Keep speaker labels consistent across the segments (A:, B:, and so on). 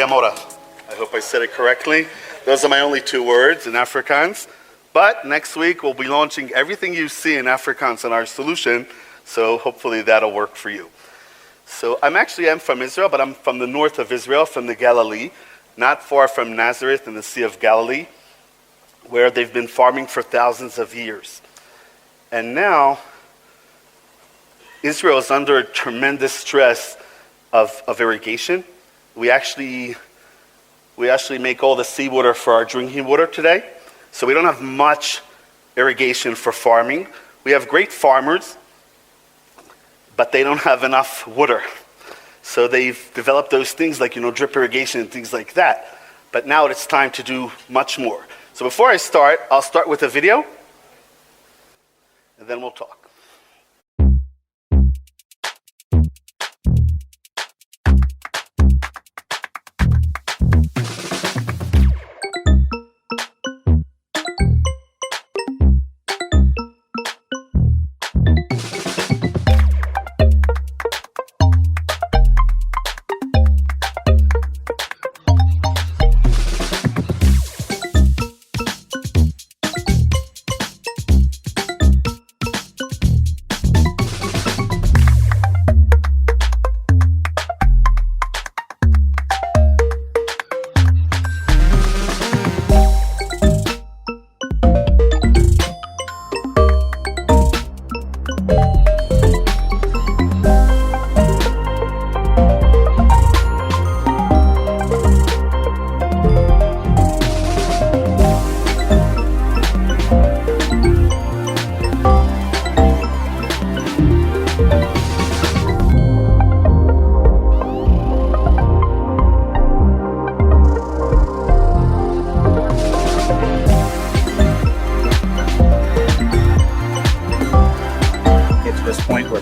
A: Hayamora. I hope I said it correctly. Those are my only 2 words in Afrikaans. But next week, we'll be launching everything you see in Afrikaans in our solution, so hopefully that'll work for you. So I'm from Israel, but I'm from the north of Israel, from the Galilee, not far from Nazareth in the Sea of Galilee, where they've been farming for thousands of years. And now, Israel is under a tremendous stress of irrigation. We actually make all the seawater for our drinking water today. So we don't have much irrigation for farming. We have great farmers, but they don't have enough water. So they've developed those things like, drip irrigation and things like that. But now it's time to do much more. So before I start, I'll start with a video, and then we'll talk.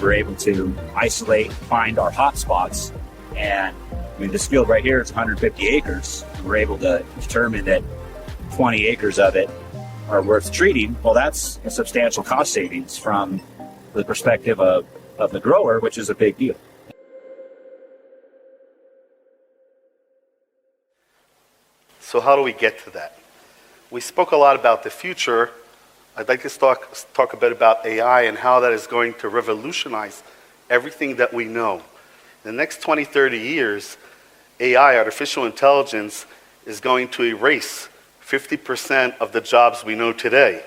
B: We're able to isolate, find our hot spots. And this field right here is 150 acres. We're able to determine that 20 acres of it are worth treating. Well, that's a substantial cost savings from the perspective of the grower, which is a big deal.
A: So how do we get to that? We spoke a lot about the future. I'd like to talk a bit about AI and how that is going to revolutionize everything that we know. In the next 20, 30 years, AI, artificial intelligence, is going to erase 50% of the jobs we know today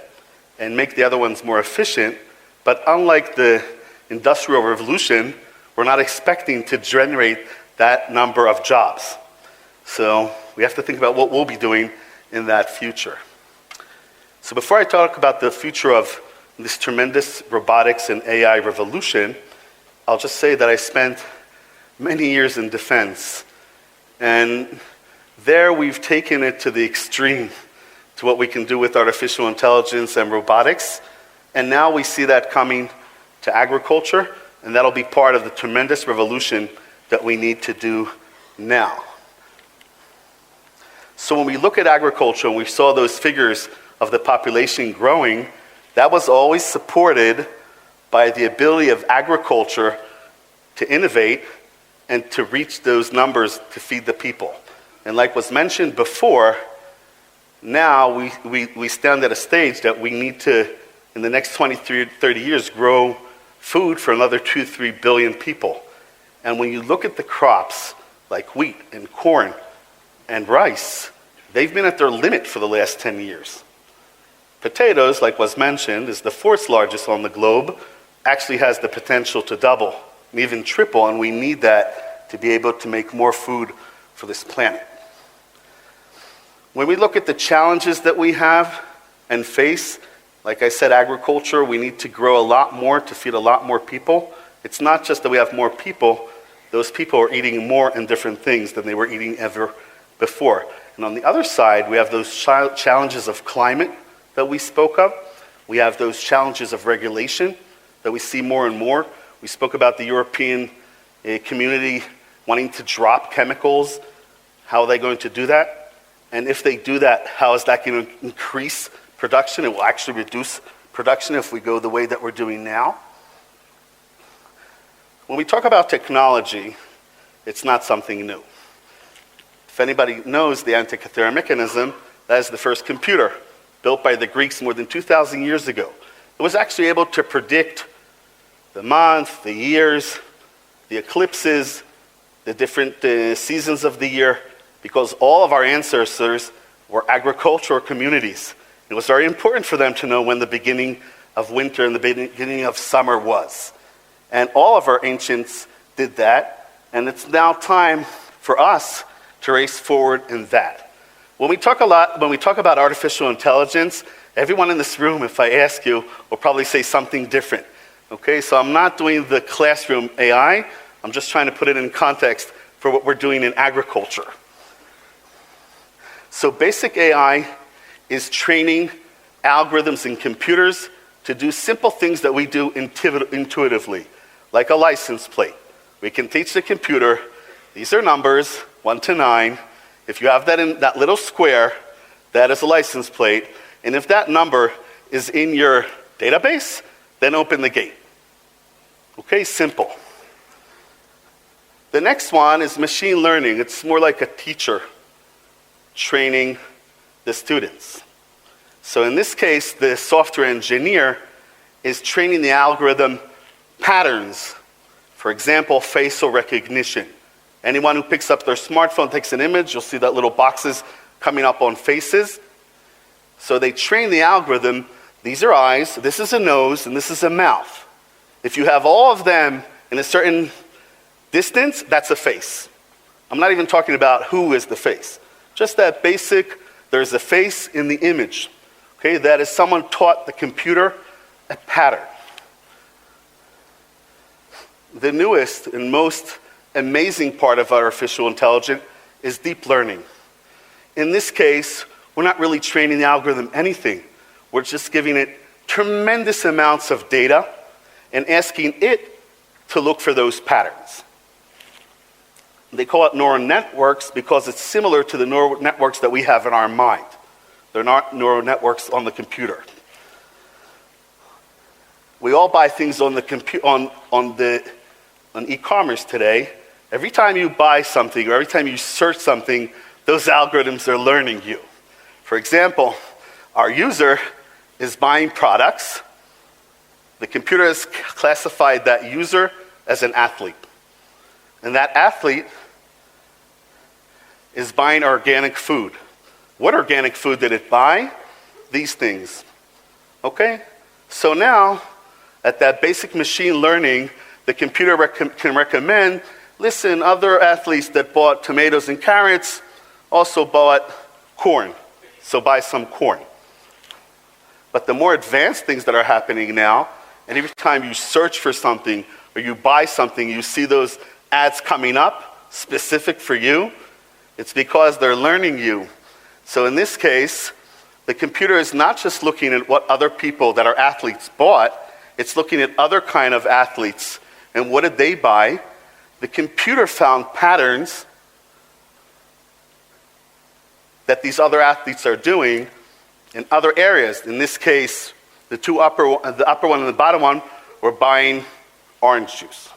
A: and make the other ones more efficient. But unlike the Industrial Revolution, we're not expecting to generate that number of jobs. So we have to think about what we'll be doing in that future. So before I talk about the future of this tremendous robotics and AI revolution, I'll just say that I spent many years in defense. And there we've taken it to the extreme, to what we can do with artificial intelligence and robotics. And now we see that coming to agriculture, and that'll be part of the tremendous revolution that we need to do now. So when we look at agriculture and we saw those figures of the population growing, that was always supported by the ability of agriculture to innovate and to reach those numbers to feed the people. And like was mentioned before, now we stand at a stage that we need to, in the next 20, 30 years, grow food for another 2-3 billion people. And when you look at the crops, like wheat and corn and rice, they've been at their limit for the last 10 years. Potatoes, like was mentioned, is the 4th largest on the globe, actually has the potential to double and even triple, and we need that to be able to make more food for this planet. When we look at the challenges that we have and face, like I said, agriculture, we need to grow a lot more to feed a lot more people. It's not just that we have more people, those people are eating more and different things than they were eating ever before. And on the other side, we have those challenges of climate that we spoke of. We have those challenges of regulation that we see more and more. We spoke about the European community wanting to drop chemicals. How are they going to do that? And if they do that, how is that going to increase production? It will actually reduce production if we go the way that we're doing now. When we talk about technology, it's not something new. If anybody knows the Antikythera mechanism, that is the first computer built by the Greeks more than 2,000 years ago. It was actually able to predict the month, the years, the eclipses, the different seasons of the year, because all of our ancestors were agricultural communities. It was very important for them to know when the beginning of winter and the beginning of summer was. And all of our ancients did that, and it's now time for us to race forward in that. When we talk about artificial intelligence, everyone in this room, if I ask you, will probably say something different. Okay, so I'm not doing the classroom AI, I'm just trying to put it in context for what we're doing in agriculture. So basic AI is training algorithms in computers to do simple things that we do intuitively, like a license plate. We can teach the computer, these are numbers, 1 to 9. If you have that in that little square, that is a license plate. And if that number is in your database, then open the gate. Okay, simple. The next one is machine learning. It's more like a teacher training the students. So in this case, the software engineer is training the algorithm patterns. For example, facial recognition. Anyone who picks up their smartphone, takes an image, you'll see that little boxes coming up on faces. So they train the algorithm, these are eyes, this is a nose, and this is a mouth. If you have all of them in a certain distance, that's a face. I'm not even talking about who is the face. Just that basic, there's a face in the image. Okay, that is someone taught the computer a pattern. The newest and most amazing part of artificial intelligence is deep learning. In this case, we're not really training the algorithm anything. We're just giving it tremendous amounts of data and asking it to look for those patterns. They call it neural networks because it's similar to the neural networks that we have in our mind. They're not neural networks on the computer. We all buy things on e-commerce today. Every time you buy something or every time you search something, those algorithms are learning you. For example, our user is buying products. The computer has classified that user as an athlete. And that athlete is buying organic food. What organic food did it buy? These things. Okay? So now, at that basic machine learning, the computer can recommend, listen, other athletes that bought tomatoes and carrots also bought corn. So buy some corn. But the more advanced things that are happening now, and every time you search for something or you buy something, you see those ads coming up specific for you, it's because they're learning you. So in this case, the computer is not just looking at what other people that are athletes bought, it's looking at other kind of athletes. And what did they buy? The computer found patterns that these other athletes are doing in other areas. In this case, the upper one and the bottom one were buying orange juice.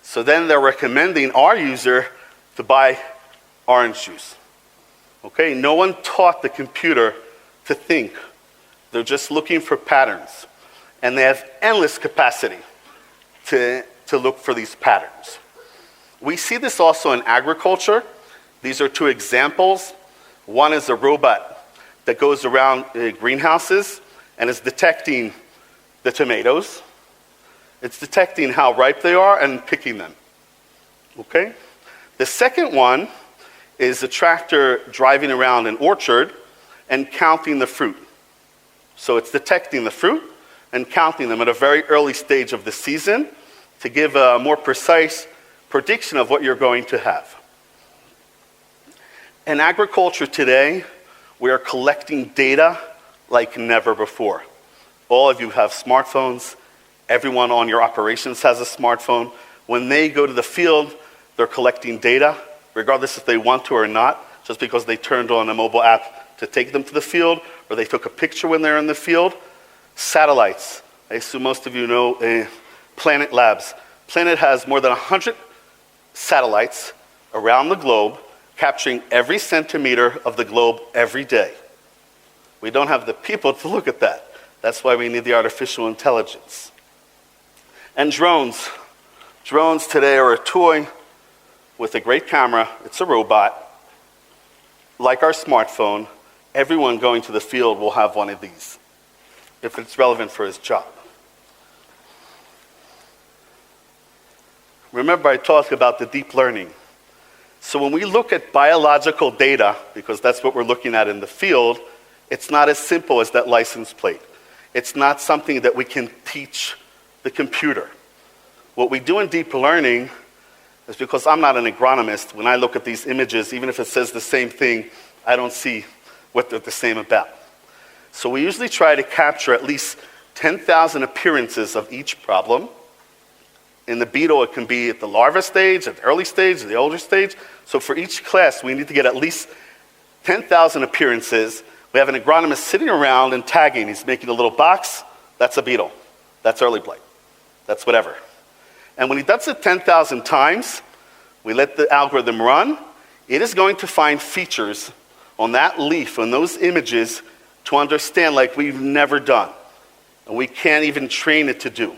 A: So then they're recommending our user to buy orange juice. Okay, no one taught the computer to think. They're just looking for patterns. And they have endless capacity to look for these patterns. We see this also in agriculture. These are two examples. One is a robot that goes around greenhouses and is detecting the tomatoes. It's detecting how ripe they are and picking them. Okay? The second one is a tractor driving around an orchard and counting the fruit. So it's detecting the fruit and counting them at a very early stage of the season to give a more precise prediction of what you're going to have. In agriculture today, we are collecting data like never before. All of you have smartphones. Everyone on your operations has a smartphone. When they go to the field, they're collecting data, regardless if they want to or not, just because they turned on a mobile app to take them to the field, or they took a picture when they're in the field. Satellites. I assume most of you know Planet Labs. Planet has more than 100 satellites around the globe capturing every centimeter of the globe every day. We don't have the people to look at that. That's why we need the artificial intelligence. And drones. Drones today are a toy with a great camera. It's a robot. Like our smartphone, everyone going to the field will have one of these, if it's relevant for his job. Remember, I talked about the deep learning. So when we look at biological data, because that's what we're looking at in the field, it's not as simple as that license plate. It's not something that we can teach the computer. What we do in deep learning is, because I'm not an agronomist, when I look at these images, even if it says the same thing, I don't see what they're the same about. So we usually try to capture at least 10,000 appearances of each problem. In the beetle, it can be at the larva stage, at the early stage, at the older stage. So for each class, we need to get at least 10,000 appearances. We have an agronomist sitting around and tagging. He's making a little box. That's a beetle. That's early blight. That's whatever. And when he does it 10,000 times, we let the algorithm run. It is going to find features on that leaf, on those images, to understand like we've never done. And we can't even train it to do.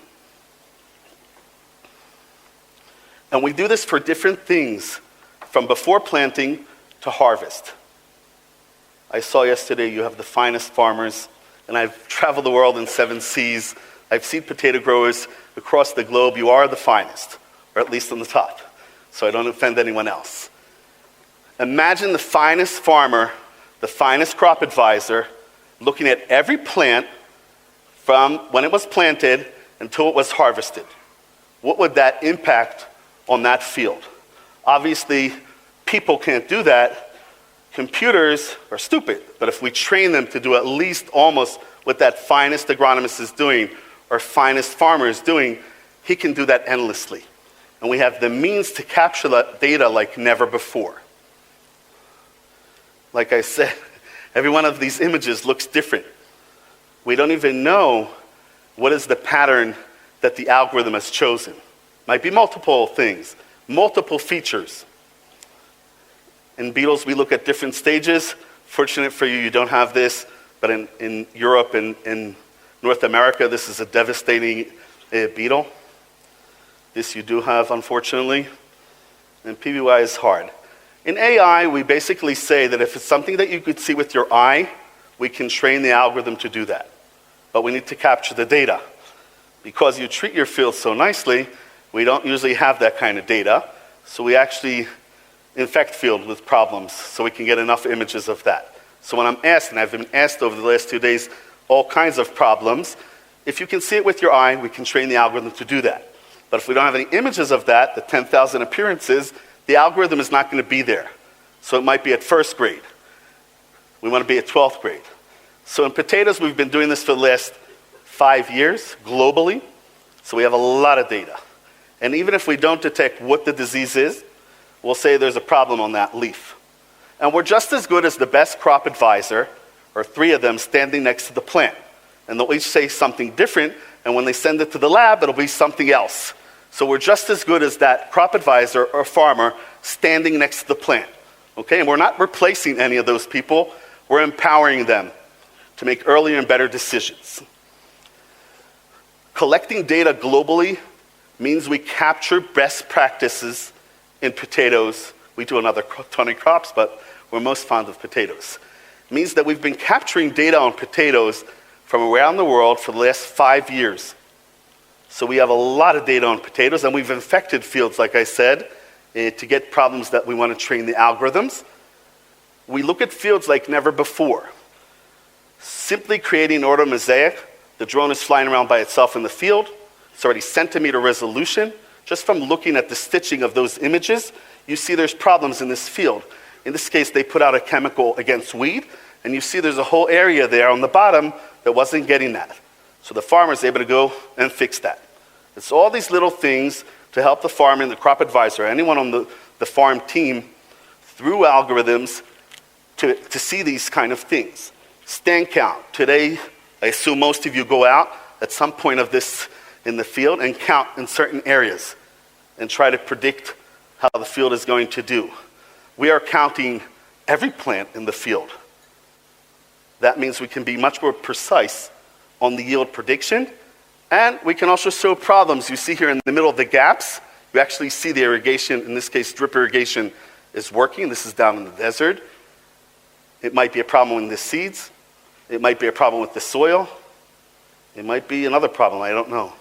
A: And we do this for different things, from before planting to harvest. I saw yesterday you have the finest farmers, and I've traveled the world in 7 seas. I've seen potato growers across the globe. You are the finest, or at least on the top, so I don't offend anyone else. Imagine the finest farmer, the finest crop advisor, looking at every plant from when it was planted until it was harvested. What would that impact on that field? Obviously, people can't do that. Computers are stupid, but if we train them to do at least almost what that finest agronomist is doing, or finest farmer is doing, he can do that endlessly. And we have the means to capture that data like never before. Like I said, every one of these images looks different. We don't even know what is the pattern that the algorithm has chosen. Might be multiple things, multiple features. In beetles, we look at different stages. Fortunate for you, you don't have this, but in Europe and in North America, this is a devastating beetle. This you do have, unfortunately. And PBY is hard. In AI, we basically say that if it's something that you could see with your eye, we can train the algorithm to do that. But we need to capture the data. Because you treat your field so nicely, we don't usually have that kind of data. So we actually infect field with problems so we can get enough images of that. So when I'm asked, and I've been asked over the last 2 days, all kinds of problems, if you can see it with your eye, we can train the algorithm to do that. But if we don't have any images of that, the 10,000 appearances, the algorithm is not going to be there. So it might be at first grade. We want to be at 12th grade. So in potatoes, we've been doing this for the last 5 years globally. So we have a lot of data. And even if we don't detect what the disease is, we'll say there's a problem on that leaf. And we're just as good as the best crop advisor, or 3 of them standing next to the plant. And they'll each say something different, and when they send it to the lab, it'll be something else. So we're just as good as that crop advisor or farmer standing next to the plant. Okay? And we're not replacing any of those people. We're empowering them to make earlier and better decisions. Collecting data globally means we capture best practices in potatoes. We do another ton of crops, but we're most fond of potatoes. It means that we've been capturing data on potatoes from around the world for the last 5 years. So we have a lot of data on potatoes, and we've infected fields, like I said, to get problems that we want to train the algorithms. We look at fields like never before. Simply creating an order mosaic, the drone is flying around by itself in the field. It's already centimeter resolution. Just from looking at the stitching of those images, you see there's problems in this field. In this case, they put out a chemical against weed, and you see there's a whole area there on the bottom that wasn't getting that. So the farmer is able to go and fix that. It's all these little things to help the farmer and the crop advisor, anyone on the farm team, through algorithms to see these kind of things. Stand count. Today, I assume most of you go out at some point of this in the field and count in certain areas and try to predict how the field is going to do. we are counting every plant in the field. That means we can be much more precise on the yield prediction, and we can also show problems. You see here in the middle of the gaps, you actually see the irrigation, in this case drip irrigation, is working. This is down in the desert. It might be a problem with the seeds. It might be a problem with the soil. It might be another problem, I don't know.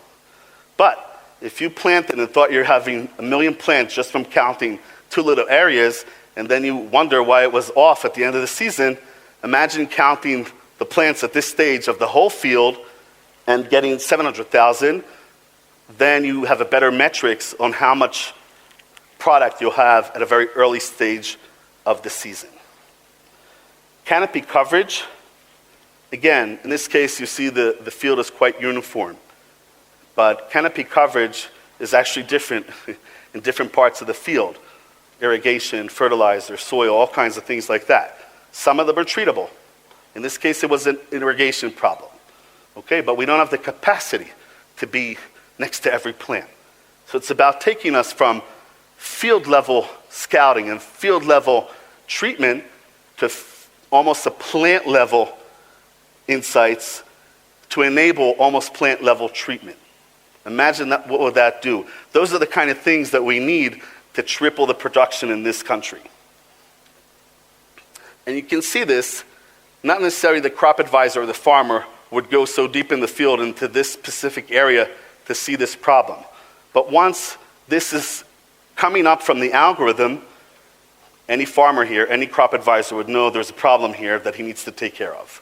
A: But if you planted and thought you're having 1 million plants just from counting 2 little areas, and then you wonder why it was off at the end of the season, imagine counting the plants at this stage of the whole field and getting 700,000. Then you have a better metrics on how much product you'll have at a very early stage of the season. Canopy coverage, again, in this case you see the field is quite uniform, but canopy coverage is actually different in different parts of the field. Irrigation, fertilizer, soil, all kinds of things like that. Some of them are treatable. In this case it was an irrigation problem. Okay, but we don't have the capacity to be next to every plant. So it's about taking us from field level scouting and field level treatment to almost a plant level insights to enable almost plant level treatment. Imagine that, what would that do? Those are the kind of things that we need to triple the production in this country. And you can see this, not necessarily the crop advisor or the farmer would go so deep in the field into this specific area to see this problem. But once this is coming up from the algorithm, any farmer here, any crop advisor would know there's a problem here that he needs to take care of.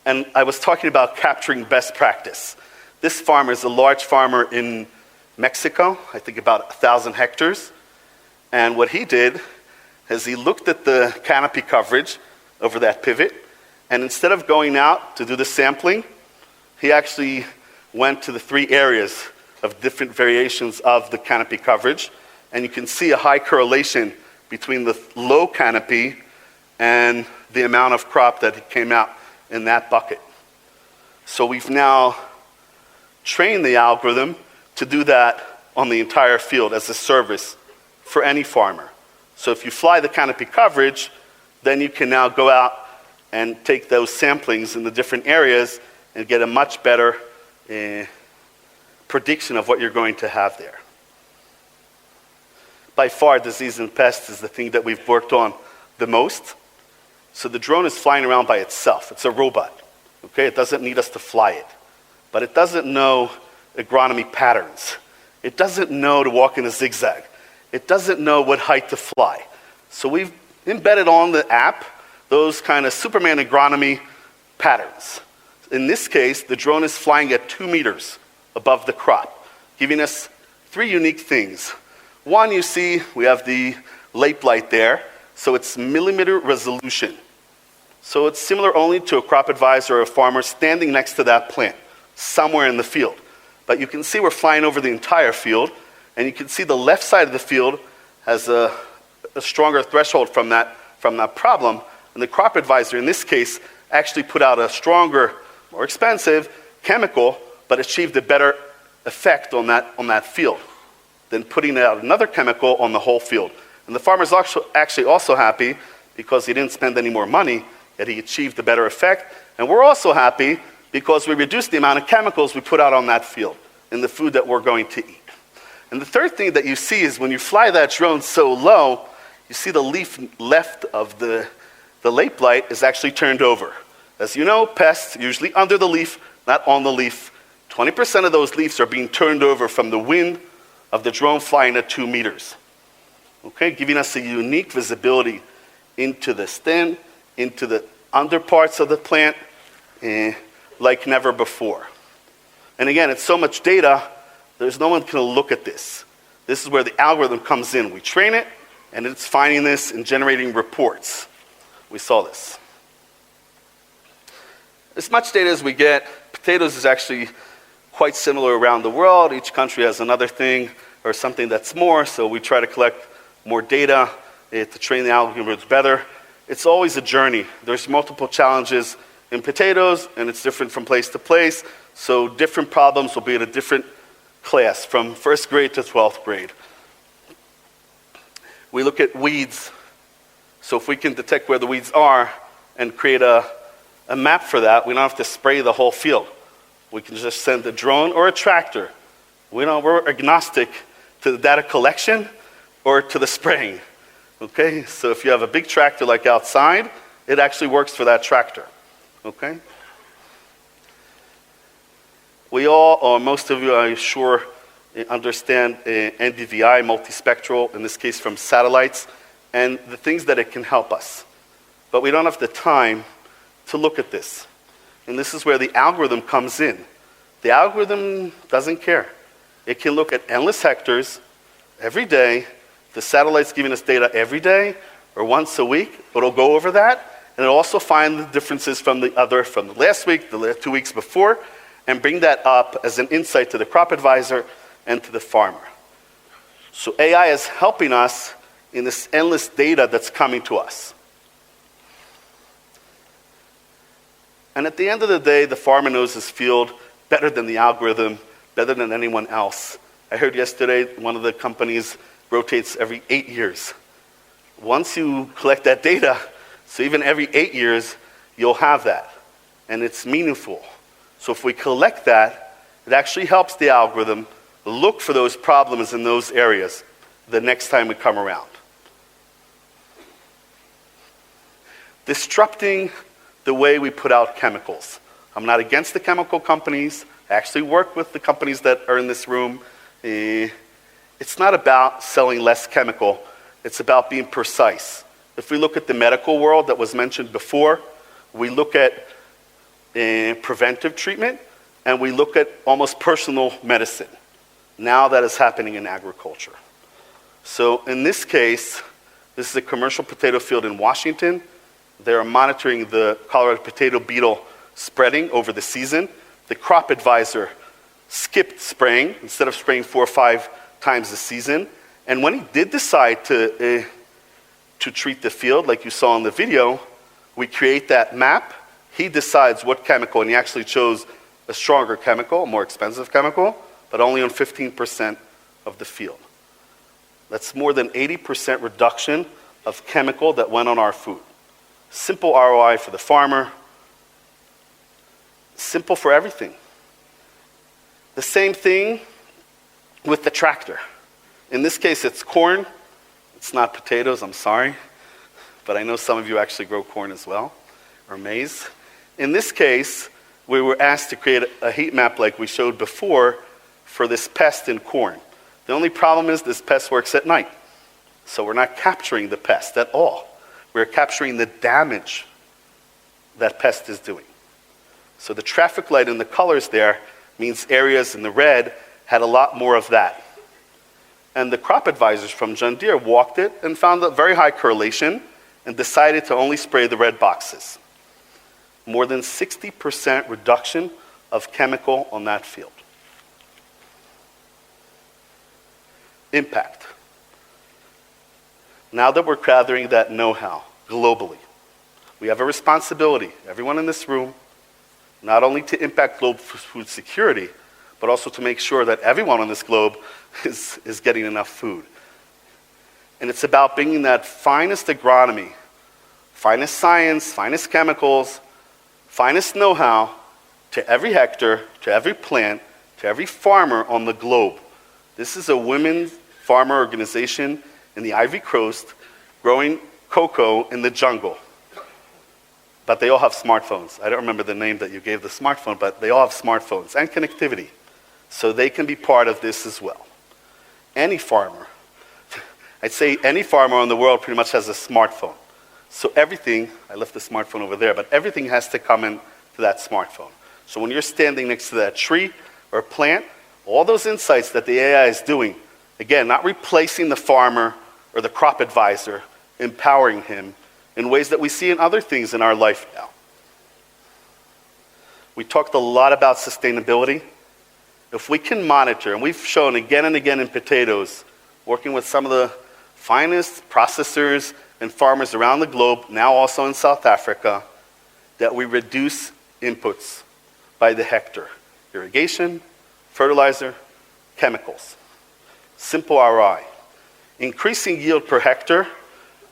A: And I was talking about capturing best practice. This farmer is a large farmer in Mexico, I think about 1,000 hectares. And what he did is he looked at the canopy coverage over that pivot, and instead of going out to do the sampling, he actually went to the 3 areas of different variations of the canopy coverage, and you can see a high correlation between the low canopy and the amount of crop that came out in that bucket. So we've now trained the algorithm to do that on the entire field as a service for any farmer. So if you fly the canopy coverage, then you can now go out and take those samplings in the different areas and get a much better prediction of what you're going to have there. By far, disease and pests is the thing that we've worked on the most. So the drone is flying around by itself. It's a robot. Okay, it doesn't need us to fly it. But it doesn't know agronomy patterns. It doesn't know to walk in a zigzag. It doesn't know what height to fly. So we've embedded on the app those kind of Superman agronomy patterns. In this case, the drone is flying at 2 meters above the crop, giving us 3 unique things. One, you see, we have the late light there, so it's millimeter resolution. So it's similar only to a crop advisor or a farmer standing next to that plant, somewhere in the field. But you can see we're flying over the entire field, and you can see the left side of the field has a stronger threshold from that problem. And the crop advisor, in this case, actually put out a stronger, more expensive chemical, but achieved a better effect on that field than putting out another chemical on the whole field. And the farmer's actually also happy because he didn't spend any more money, yet he achieved a better effect. And we're also happy because we reduced the amount of chemicals we put out on that field in the food that we're going to eat. And the third thing that you see is when you fly that drone so low, you see the leaf left of the late blight is actually turned over. As you know, pests usually under the leaf, not on the leaf. 20% of those leaves are being turned over from the wind of the drone flying at 2 meters. Okay, giving us a unique visibility into the stem, into the under parts of the plant, like never before. And again, it's so much data, there's no one going to look at this. This is where the algorithm comes in. We train it, and it's finding this and generating reports. We saw this. As much data as we get, potatoes is actually quite similar around the world. Each country has another thing or something that's more, so we try to collect more data to train the algorithms better. It's always a journey. There's multiple challenges in potatoes, and it's different from place to place, so different problems will be in a different class, from first grade to 12th grade. We look at weeds. So if we can detect where the weeds are and create a map for that, we don't have to spray the whole field. We can just send a drone or a tractor. We're agnostic to the data collection or to the spraying. Okay? So if you have a big tractor like outside, it actually works for that tractor. Okay? We all, or most of you, I'm sure, understand NDVI, multispectral, in this case from satellites, and the things that it can help us. But we don't have the time to look at this. And this is where the algorithm comes in. The algorithm doesn't care. It can look at endless hectares every day. The satellite's giving us data every day or once a week. It'll go over that, and it'll also find the differences from the last week, the 2 weeks before, and bring that up as an insight to the crop advisor and to the farmer. So AI is helping us in this endless data that's coming to us. And at the end of the day, the farmer knows his field better than the algorithm, better than anyone else. I heard yesterday one of the companies rotates every 8 years. Once you collect that data, so even every 8 years, you'll have that. And it's meaningful. So if we collect that, it actually helps the algorithm look for those problems in those areas the next time we come around. Disrupting the way we put out chemicals. I'm not against the chemical companies. I actually work with the companies that are in this room. It's not about selling less chemical. It's about being precise. If we look at the medical world that was mentioned before, we look at preventive treatment, and we look at almost personal medicine. Now that is happening in agriculture. So in this case, this is a commercial potato field in Washington. They're monitoring the Colorado potato beetle spreading over the season. The crop advisor skipped spraying instead of spraying 4 or 5 times a season. And when he did decide to treat the field, like you saw in the video, we create that map. He decides what chemical, and he actually chose a stronger chemical, a more expensive chemical, but only on 15% of the field. That's more than 80% reduction of chemical that went on our food. Simple ROI for the farmer. Simple for everything. The same thing with the tractor. In this case, it's corn. It's not potatoes, I'm sorry. But I know some of you actually grow corn as well, or maize. In this case, we were asked to create a heat map like we showed before for this pest in corn. The only problem is this pest works at night. So we're not capturing the pest at all. We're capturing the damage that pest is doing. So the traffic light in the colors there means areas in the red had a lot more of that. And the crop advisors from John Deere walked it and found a very high correlation and decided to only spray the red boxes. More than 60% reduction of chemical on that field. Impact. Now that we're gathering that know-how globally, we have a responsibility, everyone in this room, not only to impact global food security, but also to make sure that everyone on this globe is getting enough food. And it's about bringing that finest agronomy, finest science, finest chemicals, finest know-how to every hectare, to every plant, to every farmer on the globe. This is a women's farmer organization in the Ivory Coast growing cocoa in the jungle. But they all have smartphones. I don't remember the name that you gave the smartphone, but they all have smartphones and connectivity. So they can be part of this as well. Any farmer, I'd say any farmer in the world pretty much has a smartphone. So everything, I left the smartphone over there, but everything has to come into that smartphone. So when you're standing next to that tree or plant, all those insights that the AI is doing, again, not replacing the farmer or the crop advisor, empowering him in ways that we see in other things in our life now. We talked a lot about sustainability. If we can monitor, and we've shown again and again in potatoes, working with some of the finest processors and farmers around the globe, now also in South Africa, that we reduce inputs by the hectare. Irrigation, fertilizer, chemicals. Simple ROI. increasing yield per hectare,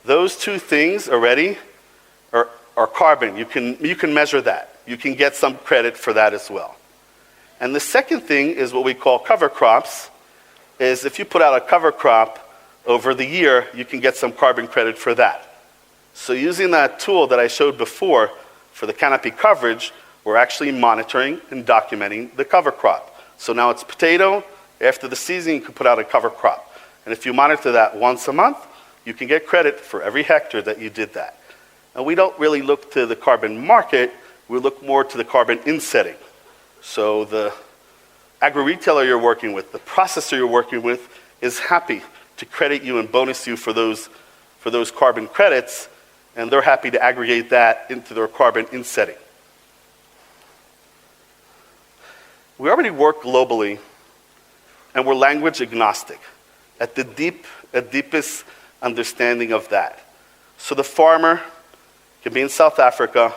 A: those two things already are carbon. You can measure that. You can get some credit for that as well. And the second thing is what we call cover crops, is if you put out a cover crop over the year, you can get some carbon credit for that. So using that tool that I showed before for the canopy coverage, we're actually monitoring and documenting the cover crop. So now it's potato. After the season, you can put out a cover crop. And if you monitor that once a month, you can get credit for every hectare that you did that. And we don't really look to the carbon market. We look more to the carbon insetting. So the agri-retailer you're working with, the processor you're working with, is happy to credit you and bonus you for those carbon credits, and they're happy to aggregate that into their carbon insetting. We already work globally, and we're language agnostic at the deepest understanding of that. So the farmer can be in South Africa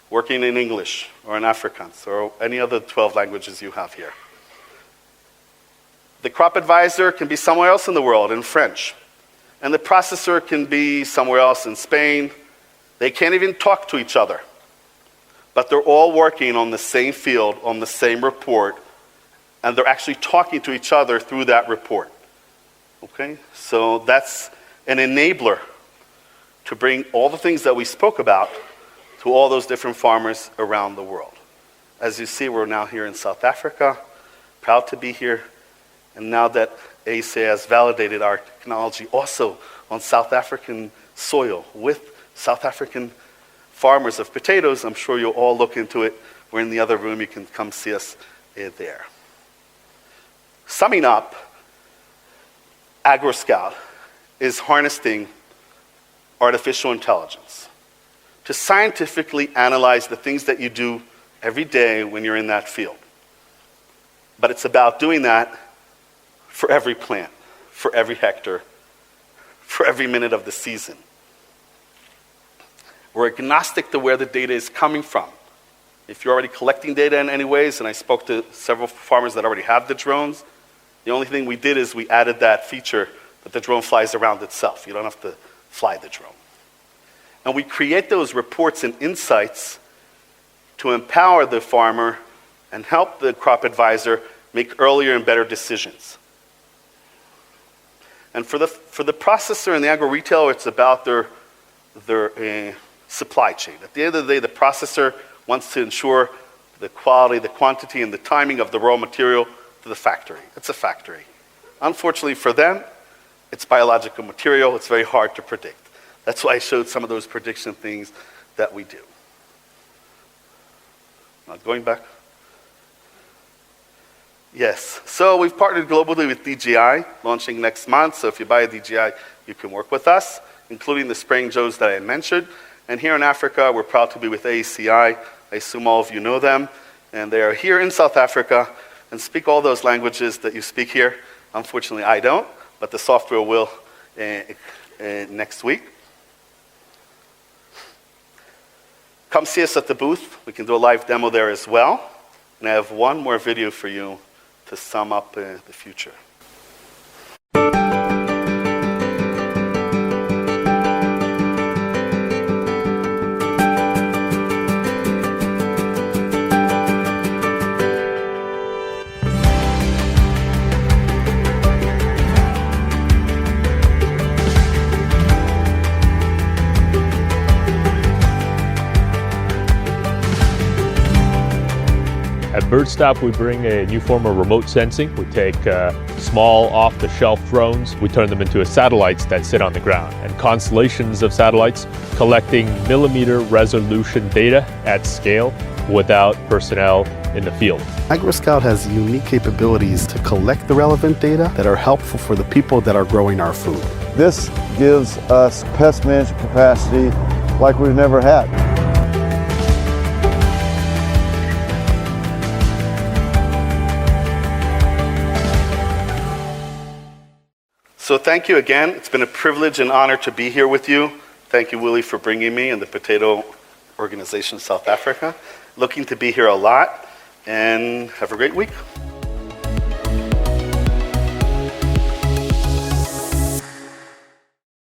A: working in English or in Afrikaans or any other 12 languages you have here. The crop advisor can be somewhere else in the world in French. And the processor can be somewhere else in Spain. They can't even talk to each other. But they're all working on the same field, on the same report, and they're actually talking to each other through that report. Okay? So that's an enabler to bring all the things that we spoke about to all those different farmers around the world. As you see, we're now here in South Africa, proud to be here. And now that ASA has validated our technology also on South African soil with South African farmers of potatoes, I'm sure you'll all look into it. We're in the other room. You can come see us there. Summing up, AgroScout is harnessing artificial intelligence to scientifically analyze the things that you do every day when you're in that field. But it's about doing that for every plant, for every hectare, for every minute of the season. We're agnostic to where the data is coming from. If you're already collecting data in any ways, and I spoke to several farmers that already have the drones, the only thing we did is we added that feature that the drone flies around itself. You don't have to fly the drone. And we create those reports and insights to empower the farmer and help the crop advisor make earlier and better decisions. And for the processor and the agro-retailer, it's about their supply chain. At the end of the day, the processor wants to ensure the quality, the quantity, and the timing of the raw material to the factory. It's a factory. Unfortunately for them, it's biological material. It's very hard to predict. That's why I showed some of those prediction things that we do. Now, going back. Yes, so we've partnered globally with DJI, launching next month. So if you buy a DJI, you can work with us, including the spraying drones that I mentioned. And here in Africa, we're proud to be with AECI. I assume all of you know them. And they are here in South Africa and speak all those languages that you speak here. Unfortunately, I don't, but the software will next week. Come see us at the booth. We can do a live demo there as well. And I have one more video for you to sum up the future.
C: At BirdStop, we bring a new form of remote sensing. We take small off-the-shelf drones, we turn them into satellites that sit on the ground, and constellations of satellites collecting millimeter resolution data at scale without personnel in the field.
D: AgroScout has unique capabilities to collect the relevant data that are helpful for the people that are growing our food.
E: This gives us pest management capacity like we've never had.
A: So thank you again. It's been a privilege and honor to be here with you. Thank you, Willie, for bringing me and the Potato Organization South Africa. Looking to be here a lot, and have a great week.